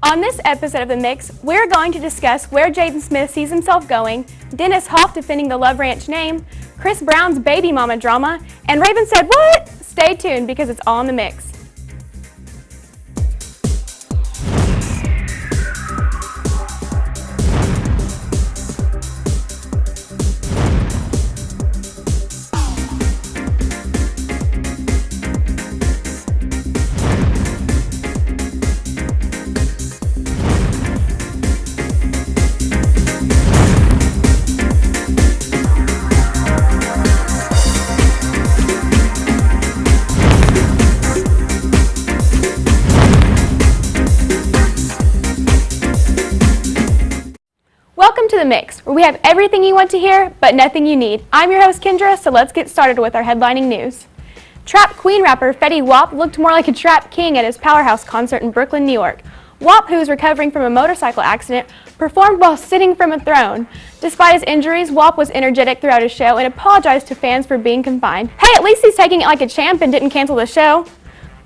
On this episode of The Mix, we're going to discuss where Jaden Smith sees himself going, Dennis Hoff defending the Love Ranch name, Chris Brown's baby mama drama, and Raven said what? Stay tuned because it's all in the mix. Welcome to The Mix, where we have everything you want to hear, but nothing you need. I'm your host, Kendra, so let's get started with our headlining news. Trap Queen rapper Fetty Wap looked more like a trap king at his Powerhouse concert in Brooklyn, New York. Wap, who was recovering from a motorcycle accident, performed while sitting from a throne. Despite his injuries, Wap was energetic throughout his show and apologized to fans for being confined. Hey, at least he's taking it like a champ and didn't cancel the show.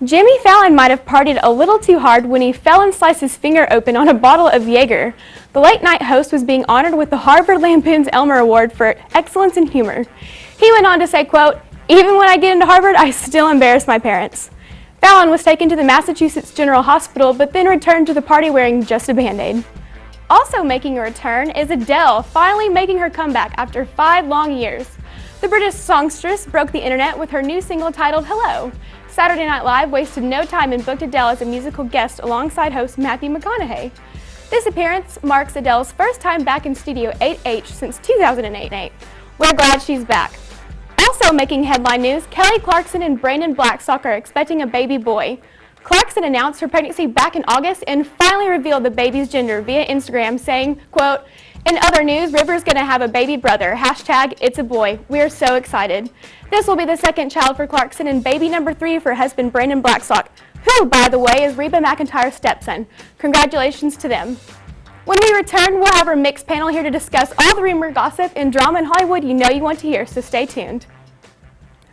Jimmy Fallon might have partied a little too hard when he fell and sliced his finger open on a bottle of Jaeger. The late-night host was being honored with the Harvard Lampoon's Elmer Award for excellence in humor. He went on to say, quote, "Even when I get into Harvard, I still embarrass my parents." Fallon was taken to the Massachusetts General Hospital, but then returned to the party wearing just a Band-Aid. Also making a return is Adele, finally making her comeback after 5 long years. The British songstress broke the internet with her new single titled Hello. Saturday Night Live wasted no time and booked Adele as a musical guest alongside host Matthew McConaughey. This appearance marks Adele's first time back in Studio 8H since 2008. We're glad she's back. Also making headline news, Kelly Clarkson and Brandon Blackstock are expecting a baby boy. Clarkson announced her pregnancy back in August and finally revealed the baby's gender via Instagram, saying, quote, "In other news, River's gonna have a baby brother. Hashtag it's a boy. We're so excited." This will be the second child for Clarkson and baby number 3 for husband Brandon Blackstock, who, by the way, is Reba McEntire's stepson. Congratulations to them. When we return, we'll have our mixed panel here to discuss all the rumor, gossip, and drama in Hollywood you know you want to hear, so stay tuned.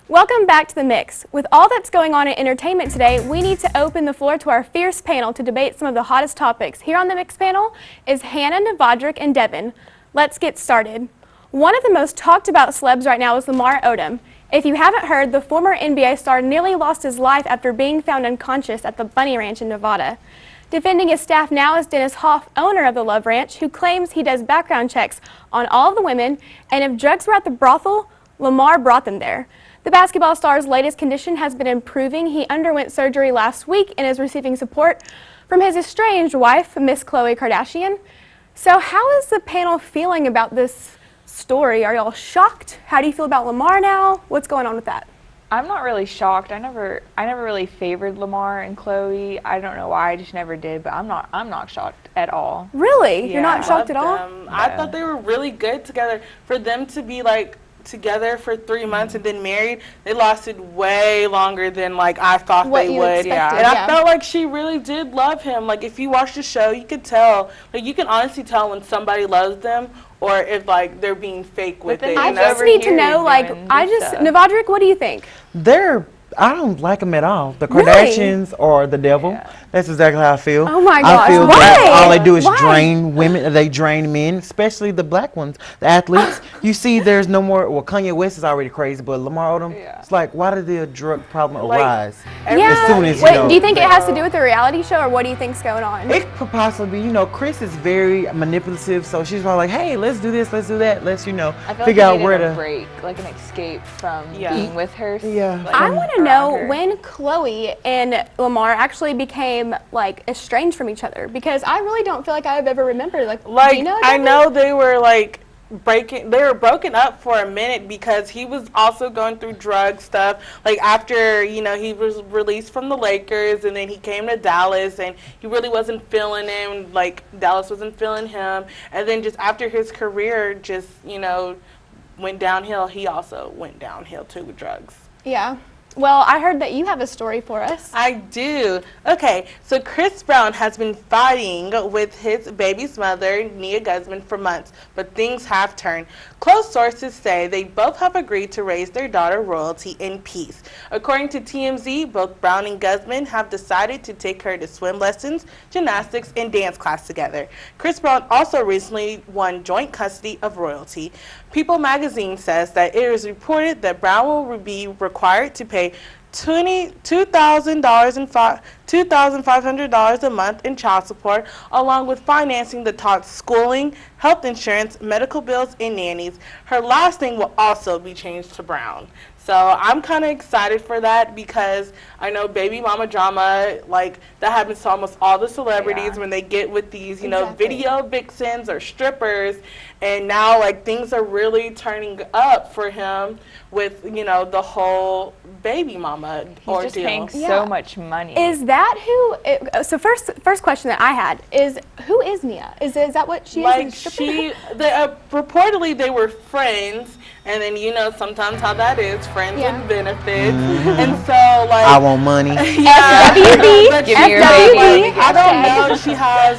Welcome back to The Mix. With all that's going on in entertainment today, we need to open the floor to our fierce panel to debate some of the hottest topics. Here on the Mix panel is Hannah, Navadrik, and Devin. Let's get started. One of the most talked about celebs right now is Lamar Odom. If you haven't heard, the former NBA star nearly lost his life after being found unconscious at the Bunny Ranch in Nevada. Defending his staff now is Dennis Hoff, owner of the Love Ranch, who claims he does background checks on all of the women, and if drugs were at the brothel, Lamar brought them there. The basketball star's latest condition has been improving. He underwent surgery last week and is receiving support from his estranged wife, Miss Khloe Kardashian. So how is the panel feeling about this story? Are y'all shocked? How do you feel about Lamar now? What's going on with that? I'm not really shocked. I never really favored Lamar and Chloe. I don't know why. I just never did. But I'm not shocked at all. Really? Yeah. You're not shocked at all? I thought they were really good together. For them to be like together for 3 months and then married, they lasted way longer than like I thought they would. Expected, and I felt like she really did love him. Like if you watch the show, you could tell. Like you can honestly tell when somebody loves them or if like they're being fake with it. I just need to know, like, Navadrik, what do you think? I don't like them at all. The Really? Kardashians or the devil. Yeah. That's exactly how I feel. Oh my I gosh. feel Why? that all they do is Why? drain women. They drain men, especially the black ones, the athletes. You see, there's no more. Well, Kanye West is already crazy, but Lamar Odom, it's like, why did the drug problem Like, arise? Yeah. As soon as, you Wait, know, do you think it has to do with the reality show, or what do you think's going on? It could possibly be, Chris is very manipulative, so she's probably like, hey, let's do this, let's do that, let's, I feel figure like out they where needed to. a break, like an escape from Yeah. being with her. Yeah. Like, I want to know around her. when Chloe and Lamar actually became like estranged from each other, because I really don't feel like I've ever remembered. Like do you know, I Devin? know they were like they were broken up for a minute because he was also going through drug stuff. Like after, he was released from the Lakers and then he came to Dallas and he really wasn't feeling him. Like Dallas wasn't feeling him. And then just after his career just, went downhill, he also went downhill too with drugs. Yeah. Well, I heard that you have a story for us. I do. Okay, so Chris Brown has been fighting with his baby's mother, Nia Guzman, for months, but things have turned. Close sources say they both have agreed to raise their daughter Royalty in peace. According to TMZ, both Brown and Guzman have decided to take her to swim lessons, gymnastics, and dance class together. Chris Brown also recently won joint custody of Royalty. People magazine says that it is reported that Brown will be required to pay $2,500 a month in child support, along with financing the taught schooling, health insurance, medical bills, and nannies. Her last name will also be changed to Brown. So I'm kind of excited for that because I know baby mama drama, like that happens to almost all the celebrities when they get with these, you know, video vixens or strippers. And now like things are really turning up for him with, you know, the whole baby mama ordeal. He's just paying so much money. Is that who? So first question that I had is, who is Nia? Is that what she is? Like reportedly they were friends, and then you know sometimes how that is, friends with benefits, and so like I want money. FWB. Give me your baby. I don't know if she has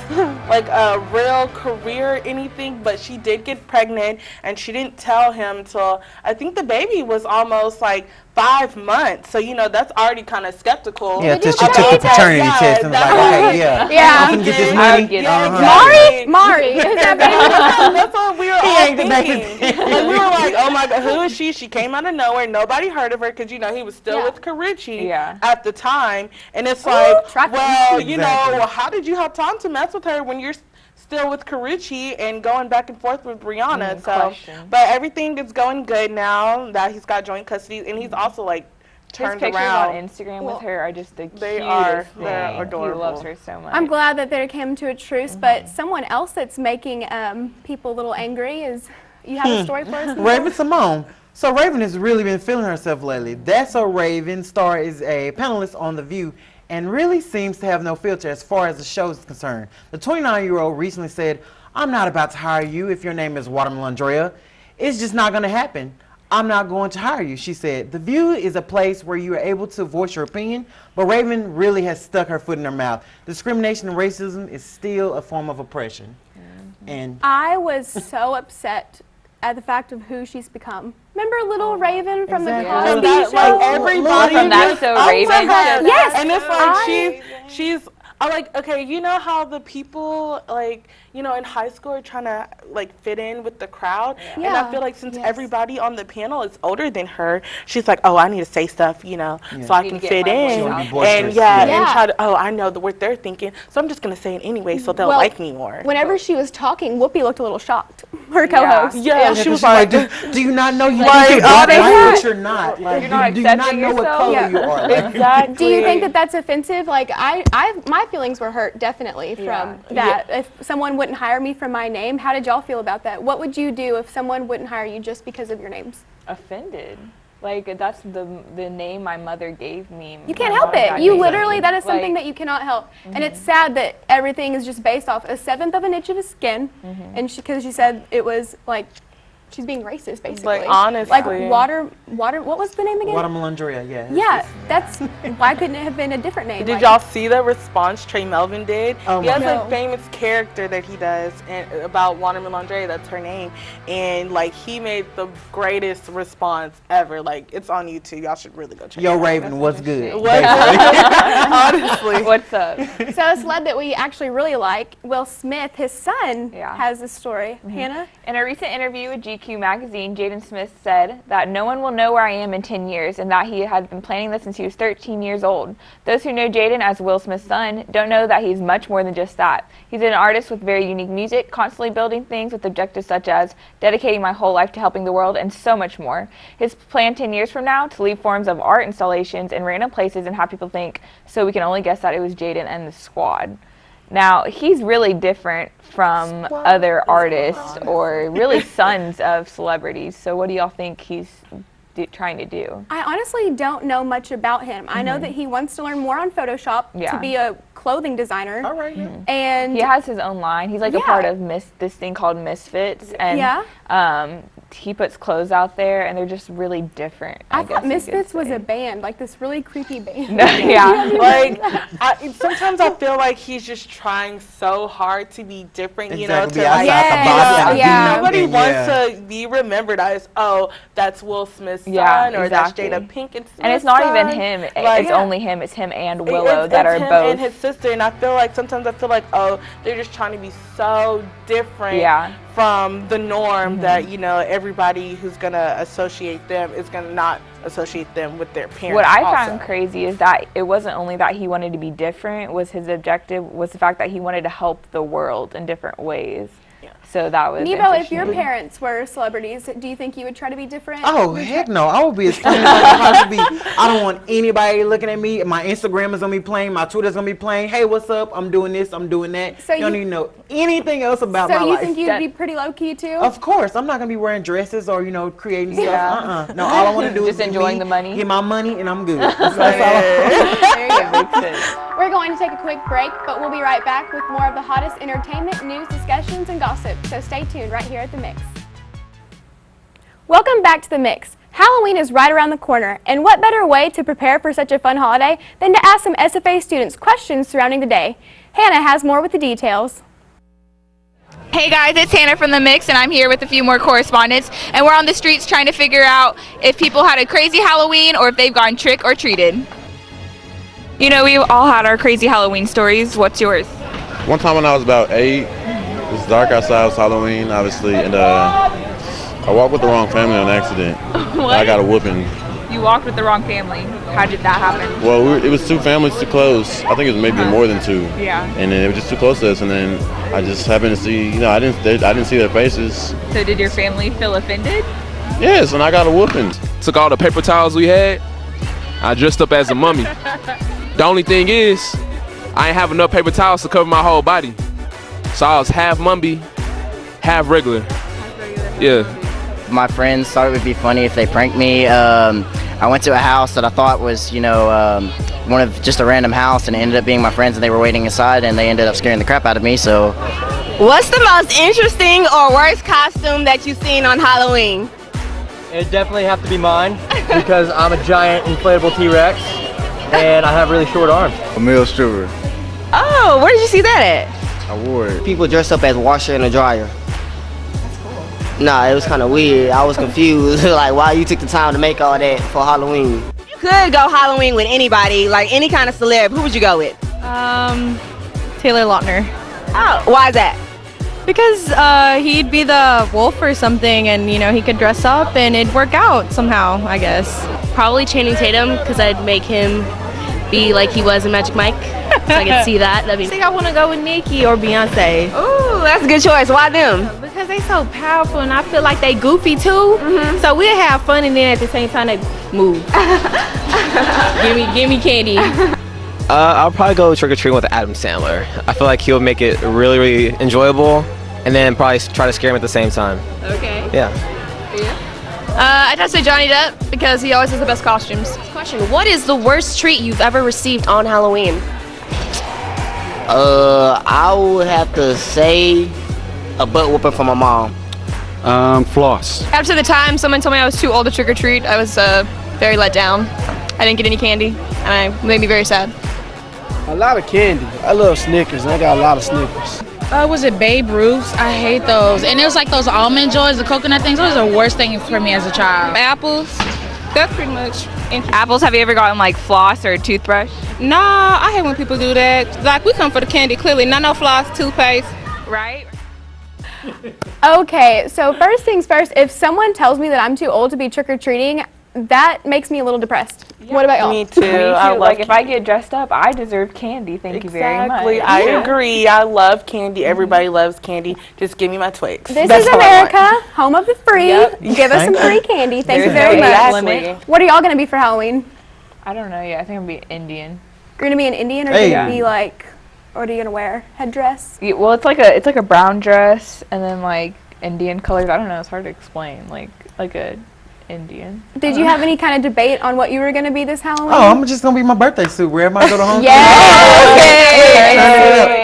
like a real career or anything, but she did get pregnant, and she didn't tell him till I think the baby was almost like 5 months. So you know that's already kind of skeptical. Yeah, till she took the paternity test and was like, okay, I'm gonna get this money. Mari. That's what we were all thinking. Like, we were like, oh my God, who is she? She came out of nowhere. Nobody heard of her because, you know, he was still with Karichi at the time. And it's like, well, you know, how did you have time to mess with her when you're still with Karichi and going back and forth with Rihanna? But everything is going good now that he's got joint custody. And he's also, like, turned His pictures around. on Instagram with her are just the They cutest are. thing. They're adorable. He loves her so much. I'm glad that they came to a truce, but someone else that's making people a little angry is, you have a story for us? Raven Simone. So Raven has really been feeling herself lately. That's So Raven star is a panelist on The View and really seems to have no filter as far as the show is concerned. The 29-year-old recently said, "I'm not about to hire you if your name is Watermelon Drea. It's just not going to happen. I'm not going to hire you," she said. The View is a place where you are able to voice your opinion, but Raven really has stuck her foot in her mouth. Discrimination and racism is still a form of oppression. And I was so upset at the fact of who she's become. Remember Little Raven from the Cosby Show? Like everybody From That's So Raven. Yes. And it's like she's I like, okay, you know how the people, like, you know, in high school are trying to, like, fit in with the crowd? And I feel like since everybody on the panel is older than her, she's like, oh, I need to say stuff, you know, so I can fit in. And, and try to, oh, I know what they're thinking, so I'm just going to say it anyway so they'll like me more. Whenever she was talking, Whoopi looked a little shocked, her co-host. Yeah, she was like, do you not know you like, think you're black, but you're not? Like, you're not do you not know what color you are? Like, exactly. Do you think that that's offensive? Like, my feelings were hurt definitely from that. If someone wouldn't hire me for my name, how did y'all feel about that? What would you do if someone wouldn't hire you just because of your names? Offended. Like, that's the name my mother gave me. You can't help it. You literally, that is something that you cannot help. And it's sad that everything is just based off a seventh of an inch of his skin. And because she said it was like, she's being racist, basically. Like, honestly. Like, water, what was the name again? Watermelon Drea, Yeah, that's, why couldn't it have been a different name? Did y'all see the response Trey Melvin did? Oh, he has a famous character that he does about Watermelon Drea, that's her name. And, like, he made the greatest response ever. Like, it's on YouTube. Y'all should really go check it out. Yo, Raven, what's good? Honestly. What's up? So a celeb that we actually really like, Will Smith, his son, has a story. Hannah? In a recent interview with GQ magazine, Jaden Smith said that no one will know where I am in 10 years and that he had been planning this since he was 13 years old. Those who know Jaden as Will Smith's son don't know that he's much more than just that. He's an artist with very unique music, constantly building things with objectives such as dedicating my whole life to helping the world and so much more. His plan 10 years from now to leave forms of art installations in random places and have people think, so we can only guess that it was Jaden and the squad. Now, he's really different from other artists or really sons of celebrities. So what do y'all think he's trying to do? I honestly don't know much about him. I know that he wants to learn more on Photoshop to be a clothing designer. All right. And he has his own line. He's like a part of this thing called Misfits. And he puts clothes out there, and they're just really different. I guess thought you could Misfits was say. a band, like this really creepy band. Yeah. Like, sometimes I feel like he's just trying so hard to be different, you know, Exactly, to be like, outside the box. Yeah. nobody Yeah. wants to be remembered as, oh, that's Will Smith's son, Yeah, or that's exactly. Jada Pinkett Smith's And it's not even son. him. Like, It's only him. It's him and Willow that are him both. and his sister, and I feel like sometimes oh, they're just trying to be so different from the norm that, you know, everybody who's gonna associate them is gonna not associate them with their parents. What I also. found crazy is that it wasn't only that he wanted to be different, was his objective was the fact that he wanted to help the world in different ways. So that was Nebo, if interesting. your parents were celebrities, do you think you would try to be different? Oh, heck no. I would be as funny as I can possibly be. I don't want anybody looking at me. My Instagram is going to be playing. My Twitter's going to be playing. Hey, what's up? I'm doing this. I'm doing that. So you don't even know anything else about my So you life. think you'd be pretty low-key, too? Of course. I'm not going to be wearing dresses or, you know, creating stuff. No, all I want to do Just is enjoying me, the money. get my money, and I'm good. That's all I There you go. Makes sense. We're going to take a quick break, but we'll be right back with more of the hottest entertainment, news, discussions, and gossip. So stay tuned right here at The Mix. Welcome back to The Mix. Halloween is right around the corner, and what better way to prepare for such a fun holiday than to ask some SFA students questions surrounding the day. Hannah has more with the details. Hey guys, it's Hannah from The Mix, and I'm here with a few more correspondents, and we're on the streets trying to figure out if people had a crazy Halloween or if they've gone trick or treated. You know, we all had our crazy Halloween stories. What's yours? One time when I was about 8, it was dark outside, it was Halloween, obviously, and I walked with the wrong family on accident. What? I got a whooping. You walked with the wrong family. How did that happen? Well, it was 2 families too close. I think it was maybe more than 2. Yeah. And then it was just too close to us, and then I just happened to see, you know, I didn't see their faces. So did your family feel offended? Yes, and I got a whooping. Took all the paper towels we had. I dressed up as a mummy. The only thing is, I ain't have enough paper towels to cover my whole body. So I was half mummy, half regular. Yeah. My friends thought it would be funny if they pranked me. I went to a house that I thought was, you know, one of just a random house, and it ended up being my friends, and they were waiting inside, and they ended up scaring the crap out of me. So, what's the most interesting or worst costume that you've seen on Halloween? It'd definitely have to be mine because I'm a giant inflatable T-Rex and I have really short arms. A male stripper. Oh, where did you see that at? I wore it. people dressed up as washer and a dryer. That's cool. Nah, it was kind of weird. I was confused, like why you took the time to make all that for Halloween. You could go Halloween with anybody, like any kind of celeb. Who would you go with? Taylor Lautner. Oh, why is that? Because he'd be the wolf or something, and you know he could dress up and it'd work out somehow, I guess. Probably Channing Tatum, because I'd make him be like he was in Magic Mike, so I could see that. I think I want to go with Nicki or Beyonce. Ooh, that's a good choice. Why them? Because they so powerful, and I feel like they goofy too. So we'll have fun, and then at the same time they move. give me candy. I'll probably go trick-or-treating with Adam Sandler. I feel like he'll make it really, really enjoyable and then probably try to scare him at the same time. Okay. Yeah. I'd have to say Johnny Depp, because he always has the best costumes. Question, what is the worst treat you've ever received on Halloween? I would have to say a butt whooping from my mom. Floss. After the time someone told me I was too old to trick or treat, I was very let down. I didn't get any candy, and it made me very sad. A lot of candy. I love Snickers, and I got a lot of Snickers. Was it Babe Ruths? I hate those. And it was like those almond joys, the coconut things. Those are the worst thing for me as a child. Apples. That's pretty much apples. Have you ever gotten like floss or a toothbrush? Nah, I hate when people do that. Like, we come for the candy, clearly. No floss, toothpaste. Right? Okay, so first things first, if someone tells me that I'm too old to be trick-or-treating, that makes me a little depressed. What about y'all? Me too. I love Like if I get dressed up, I deserve candy. Thank you very much. Exactly. I agree. I love candy. Everybody loves candy. Just give me my Twix. This That's is all I want. America, home of the free. Give us some free candy. Thank you very much. What are y'all going to be for Halloween? I don't know yet. I think I'm gonna be Indian. You're going to be an Indian, or are you going to be like, what are you going to wear? Headdress? Yeah, well, it's like a brown dress and then like Indian colors. I don't know. It's hard to explain. Like a Indian. Did you have any kind of debate on what you were going to be this Halloween? Oh, I'm just going to be my birthday suit where everybody go to home. Yeah.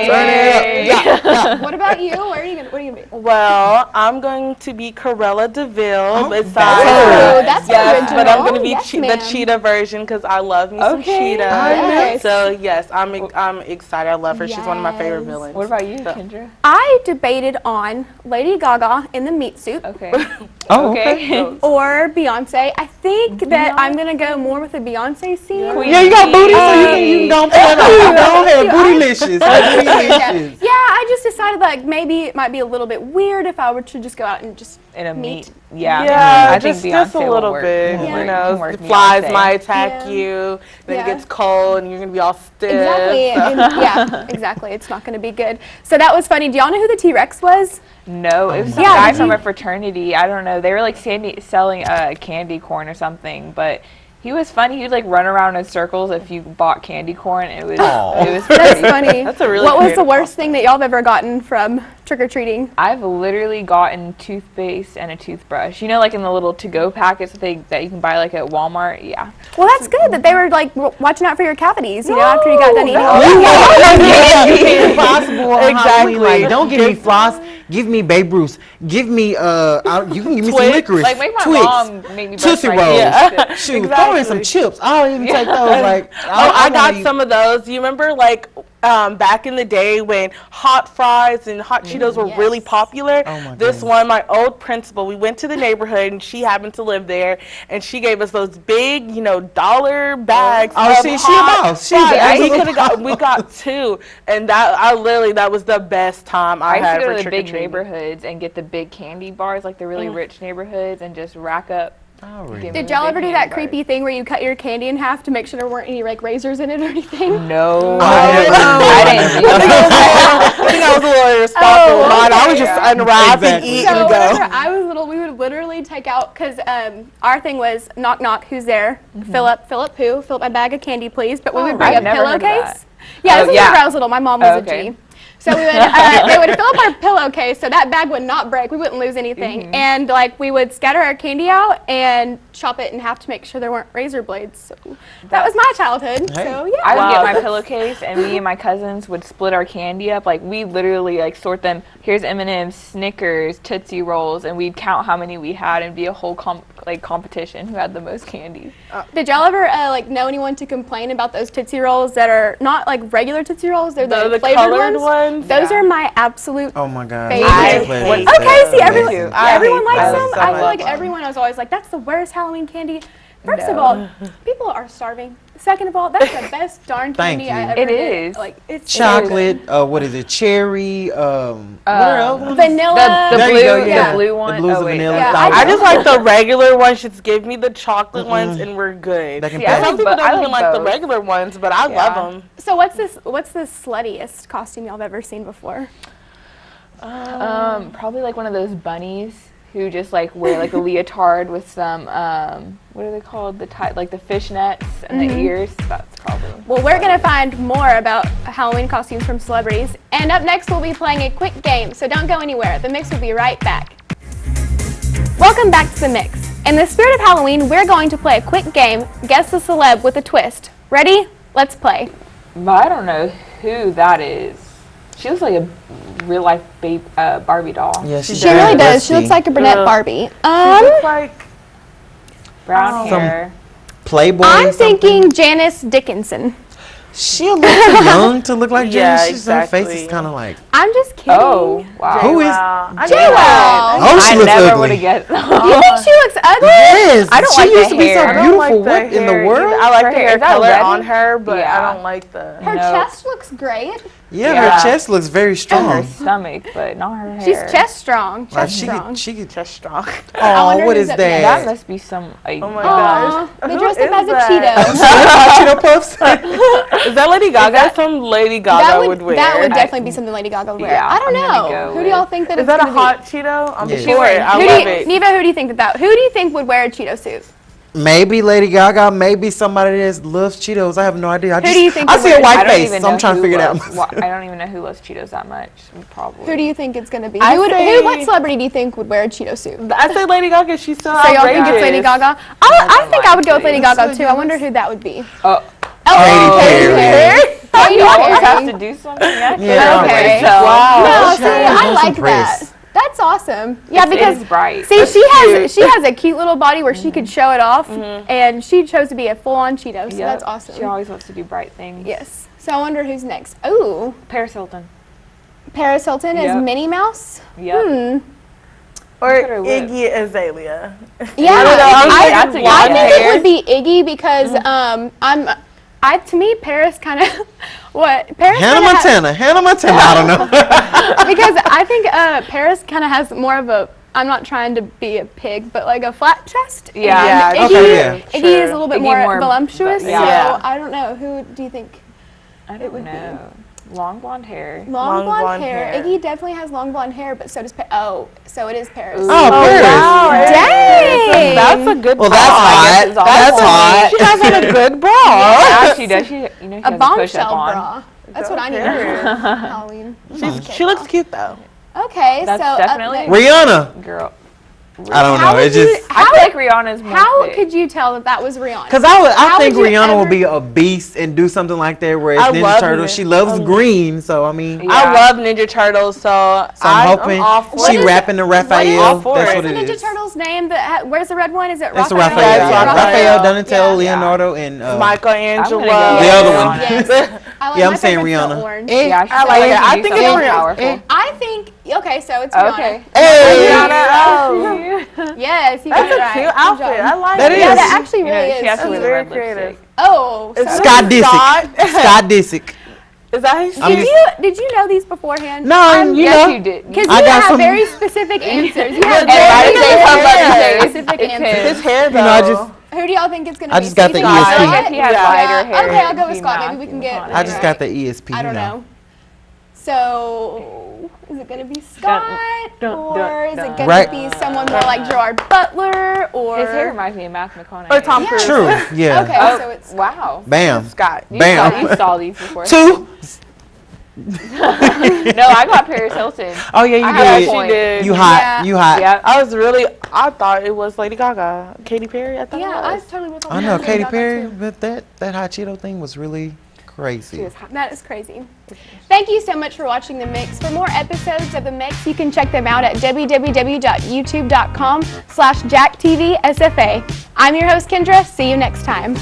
Turn it up. What about you? What are you going to be? Well, I'm going to be Corella DeVille. Besides, that's yes, original. but I'm going to be Yes, the ma'am. cheetah version because I love me some cheetah. Yes. So yes, I'm excited. I love her. She's one of my favorite Yes. villains. What about you, Kendra? I debated on Lady Gaga in the meat suit Okay. Oh, Okay. or Beyonce. I think that I'm gonna go more with the Beyonce scene. Yeah, you got booty, so you can go and pull it off. Go ahead, bootylicious. Bootylicious. Yeah, I just decided like maybe it might be a little bit weird if I were to just go out and just In a meat. meat. Yeah. Yeah, I think just Beyonce a will little work. bit. Can You work- know, can work the flies Beyonce. might attack Yeah. you. Then Yeah. it gets cold, and you're gonna be all stiff. Exactly. so- Yeah, exactly. It's not gonna be good. So that was funny. Do y'all know who the T-Rex was? No, it was some Yeah, guy did from you- a fraternity. I don't know. They were like selling candy corn or something, but he was funny. He would like run around in circles if you bought candy corn. It was That's pretty funny. That's a really What was the creative worst thing that y'all have ever gotten from trick-or-treating? I've literally gotten toothpaste and a toothbrush. You know, like in the little to-go packets that you can buy like at Walmart. Yeah. Well, that's good that they were like watching out for your cavities, you know, after you got done eating. Anything possible on Exactly. Halloween. Like, don't give me floss. Give me Babe Ruth. Give me you can give me some Twix. licorice. Like make my Twix. mom make me brush Tootsie my Rolls. teeth. Shoot, throw in some chips. I'll even take those. Like, I got some of those. You remember, like, back in the day when hot fries and hot Cheetos were really popular? Oh, my This goodness. one, my old principal, we went to the neighborhood, and she happened to live there, and she gave us those big, dollar bags. Oh, of she a hot boss. She's fries. an And absolute we got two, and that was the best time I I used had to go for to the big trick-or-treating. neighborhoods and get the big candy bars, like the really rich neighborhoods, and just rack up. Give me Did the y'all big ever do candy that bars. creepy thing where you cut your candy in half to make sure there weren't any like razors in it or anything? No. I didn't do that. I think I was a little irresponsible. Mine, I was just unwrap and Exactly. eat So and go. whenever I was little, we would literally take out, because our thing was knock knock, who's there? Philip who? Fill up my bag of candy, please. But we would bring I've a never heard of pillowcase. that. Yeah, Oh, this was yeah. whenever I was little. My mom was Okay. a G. So we would, they would fill up our pillowcase so that bag would not break. We wouldn't lose anything. And like we would scatter our candy out and chop it in half to make sure there weren't razor blades. So that was my childhood. Hey. So yeah. I would get my pillowcase, and me and my cousins would split our candy up. Like we literally like sort them. Here's M&M's, Snickers, Tootsie Rolls, and we'd count how many we had, and be a whole competition who had the most candy. Did y'all ever like know anyone to complain about those Tootsie Rolls that are not like regular Tootsie Rolls? They're the flavored colored ones. ones? Those are my absolute. Oh my God. Favorite. Okay, see everyone. too. Yeah, everyone hate likes those them. so I feel much. like everyone was always like, "That's the worst Halloween candy." First of all, people are starving. Second of all, that's the best darn Thank candy I you. ever It did. is. Like it's Chocolate. What is it? Cherry. What else? vanilla. The There you blue, go, yeah. the blue one. The blues oh, are wait, vanilla. Yeah, I just like the regular ones. Just give me the chocolate ones, and we're good. That can See, I pass. Some like people bo- I don't even like like the both. regular ones, but I Yeah. love them. So what's the sluttiest costume y'all have ever seen before? Probably like one of those bunnies who just like wear like a leotard with some what are they called? Like the fishnets and the ears. That's probably. Well, we're going to find more about Halloween costumes from celebrities. And up next, we'll be playing a quick game, so don't go anywhere. The Mix will be right back. Welcome back to The Mix. In the spirit of Halloween, we're going to play a quick game, Guess the Celeb with a Twist. Ready? Let's play. But I don't know who that is. She looks like a real life Barbie doll. Yeah, She really does. She looks like a brunette Barbie. She looks like Brown hair. Playboy. I'm something. thinking Janice Dickinson. She a little too young to look like Yeah, Janice. Her face exactly. is kind of like. I'm just kidding. Oh, wow. Who is? J-Lo. Oh, she I looks never ugly. would have guessed. Do you think she looks ugly? Yes, I don't she like the used to be hair. so I don't beautiful. like the What in the hair world? either. I like Her the hair- hair is that color red? on her, but Yeah. I don't like the. Her No. chest looks great. Yeah, Yeah. her chest looks very Her strong. stomach, but not her hair. She's chest strong. Like Chest she strong. could, she could. Chest strong. Oh, wonder what who's is up that? That must be some. Like, Oh my Aw, gosh. they Who dressed up is as a that? Cheeto. Cheeto Puffs. Is that Lady Gaga? Some Lady Gaga That would wear. that would definitely be something Lady Gaga would wear. Yeah, I don't I'm gonna know. go Who do y'all with- think that Is it's that a gonna be? hot Cheeto? I'm Yeah. sure. I Who love do you, it. Neva, who do you think that? Who do you think would wear a Cheeto suit? Maybe Lady Gaga. Maybe somebody that loves Cheetos. I have no idea. I Who do you think I would see a wear- I white don't face, even so I'm know trying to who figure it out. loves- I don't even know who loves Cheetos that much. Probably. Who do you think it's gonna be? I Who would? say- What celebrity do you think would wear a Cheeto suit? I say Lady Gaga. She's so So outrageous. y'all think it's Lady Gaga? I think I would go with Lady Gaga too. I wonder who that would be. Oh, Katy Perry. Katy you always have Perry. to do something. Actually. Yeah, Okay. So, Wow. No, She see, got I those like impressed. that. That's awesome. Yeah, because It's bright. see, she has a cute little body where she could show it off, and she chose to be a full-on Cheeto. So that's awesome. She always wants to do bright things. Yes. So I wonder who's next. Ooh, Paris Hilton. Paris Hilton as Yep. Minnie Mouse. Yep. Or Look at her lips. Iggy Azalea. Yeah, I don't know, I that's a I good think hair. it would be Iggy because to me Paris kind of what Paris Hannah kinda Montana. I don't know. because I think Paris kind of has more of a. I'm not trying to be a pig, but like a flat chest. Yeah. And Iggy, Okay, yeah. Iggy is a little bit Iggy more more- voluptuous. yeah. So I don't know. Who do you think? I don't know. Long blonde hair. Long blonde blonde hair. hair. Iggy definitely has long blonde hair, but so does so it is Paris. Oh, Paris. Wow, Dang. That's a good Well, bra. that's hot. it's all That's for me. hot. She has on a good bra. Yeah, she does. She A has a push-up bombshell on. bra. That's what I need Paris. for Halloween. She looks cute though. Okay, That's so up definitely- next- Rihanna. Girl. I don't How know. would It's you- just I feel like Rihanna's more How fit. could you tell that was Rihanna? because How I think would you Rihanna will ever- be a beast and do something like that where it's I Ninja love Turtles. it. She loves green, so I mean, Yeah. I love Ninja Turtles, so I'm hoping I'm all for she it. rapping the all Raphael. for That's it. what What's the it Ninja is. Turtles name? Where's the red one? Is it That's the Raphael? Raphael. Yeah, Yeah. Raphael. Raphael, Donatello, Yeah. Leonardo, and Michelangelo. I'm gonna go The other Rihanna. one. Yes. I like Yeah, I'm my saying favorite's the Rihanna. orange. Yeah, she's I like it. I think it's something Rihanna. powerful. I think okay, so it's Rihanna. Okay. Hey, Rihanna. Oh, Yes, you got that's it a right. cute Good outfit. job. I like That it. Yeah, is. that actually You know, really she has is. to wear very red creative. lipstick. Oh, so Scott Disick. Scott Disick. Is that his I'm did you know these beforehand? No, you Yes, know. you did. Because you I got have some- very specific answers. You have Everybody very say somebody very says specific it's answers. his hair though? You know, I just Who do y'all think it's going to I be? just got So you the think ESP. Scott? I guess he has Yeah. lighter hair. Okay, I'll go it'd with be Scott. Maybe we Matthew can get. McConaughey. I just got the ESP. I you don't know. So, is it going to be Scott? Or is it going Right. to be someone more like Gerard Butler? Or His hair reminds me of Matthew McConaughey. Or Tom Yeah. Cruise. True. Yeah. Okay, Oh, so it's. wow. Bam. Scott. You Bam. saw these before. 2. No, I got Paris Hilton. Oh yeah, you I have a did. point. She did. You hot. Yeah. You hot. Yep. I thought it was Lady Gaga. Katy Perry, I thought Yeah, I it was was. totally with I know Katy Perry, but that hot Cheeto thing was really crazy. That is crazy. Thank you so much for watching The Mix. For more episodes of The Mix, you can check them out at www.youtube.com/JackTVSFA. I'm your host, Kendra. See you next time.